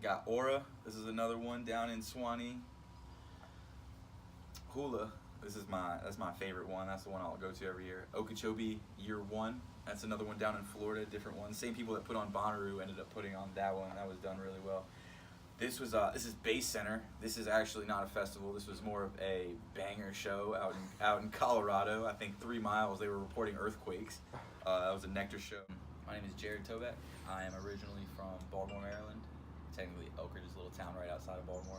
got Aura. This is another one down in Suwanee. Hula. That's my favorite one. That's the one I'll go to every year. Okeechobee Year One. That's another one down in Florida. Different one. Same people that put on Bonnaroo ended up putting on that one. That was done really well. This is Bass Center. This is actually not a festival. This was more of a banger show out in Colorado. I think 3 miles. They were reporting earthquakes. That was a Nectar show. My name is Jared Toback. I am originally from Baltimore, Maryland. Technically Elkridge is a little town right outside of Baltimore.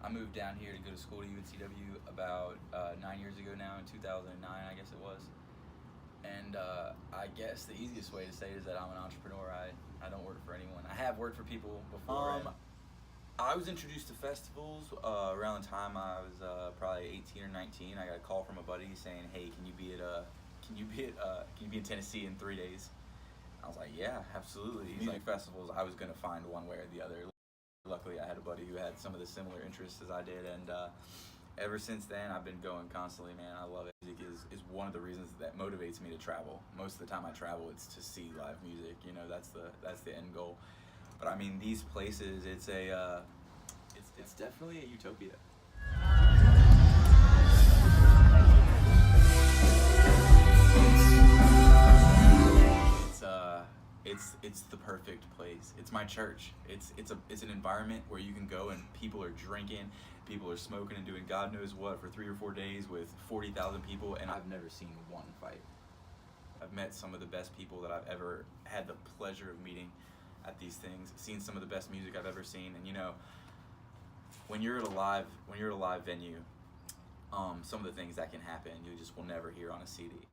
I moved down here to go to school to UNCW about 9 years ago now, in 2009 I guess it was. And I guess the easiest way to say it is that I'm an entrepreneur. I don't work for anyone. I have worked for people before. I was introduced to festivals around the time I was probably 18 or 19. I got a call from a buddy saying, "Hey, can you be in Tennessee in 3 days?" I was like, "Yeah, absolutely." He's like, festivals, I was gonna find one way or the other. Luckily, I had a buddy who had some of the similar interests as I did, and ever since then, I've been going constantly, man. I love it. Music is one of the reasons that motivates me to travel. Most of the time I travel, it's to see live music. You know, that's the end goal. But I mean, these places, it's definitely a utopia. It's the perfect place. It's my church. It's an environment where you can go and people are drinking, people are smoking and doing God knows what for 3 or 4 days with 40,000 people, and I've never seen one fight. I've met some of the best people that I've ever had the pleasure of meeting at these things, seen some of the best music I've ever seen, and you know, when you're at a live venue, some of the things that can happen you just will never hear on a CD.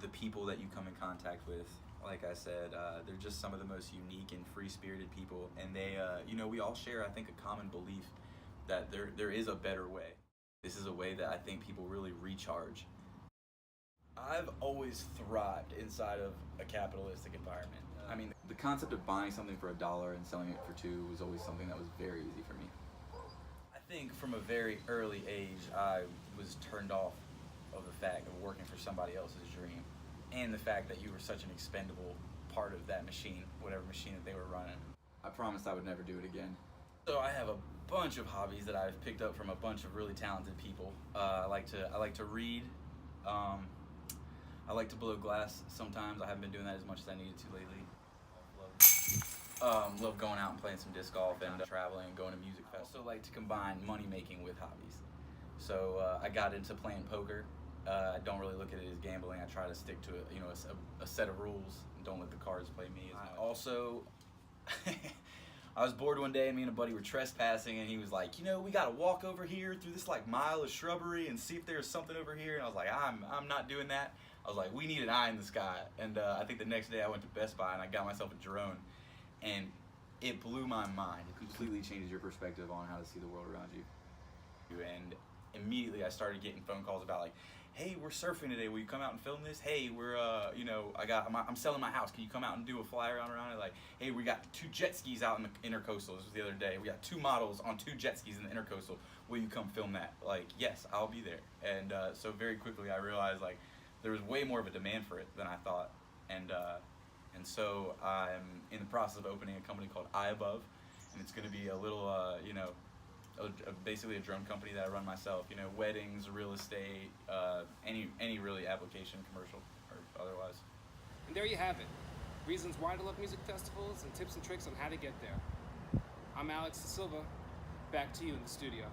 The people that you come in contact with, like I said, they're just some of the most unique and free-spirited people, and they, you know, we all share, I think, a common belief that there is a better way. This is a way that I think people really recharge. I've always thrived inside of a capitalistic environment. I mean, the concept of buying something for $1 and selling it for $2 was always something that was very easy for me. I think from a very early age, I was turned off of the fact of working for somebody else's dream, and the fact that you were such an expendable part of that machine, whatever machine that they were running. I promised I would never do it again. So I have a bunch of hobbies that I've picked up from a bunch of really talented people. I like to read. I like to blow glass sometimes. I haven't been doing that as much as I needed to lately. Love going out and playing some disc golf and traveling and going to music festivals. I also like to combine money making with hobbies. So I got into playing poker. I don't really look at it as gambling. I try to stick to a set of rules and don't let the cards play me as much. Also, I was bored one day and me and a buddy were trespassing, and he was like, "You know, we gotta walk over here through this like mile of shrubbery and see if there's something over here." And I was like, I'm not doing that. I was like, we need an eye in the sky. And I think the next day I went to Best Buy and I got myself a drone, and it blew my mind. It completely changes your perspective on how to see the world around you. And immediately I started getting phone calls about like, "Hey, we're surfing today. Will you come out and film this? Hey, we're I'm selling my house. Can you come out and do a flyer around it? Like, hey, we got 2 jet skis out in the Intercoastal. This was the other day. We got 2 models on 2 jet skis in the Intercoastal. Will you come film that?" Like, yes, I'll be there. And so very quickly I realized like there was way more of a demand for it than I thought. And so I'm in the process of opening a company called Eye Above, and it's going to be a little basically a drone company that I run myself. You know, weddings, real estate, any really application, commercial or otherwise. And there you have it. Reasons why to love music festivals and tips and tricks on how to get there. I'm Alex Da Silva. Back to you in the studio.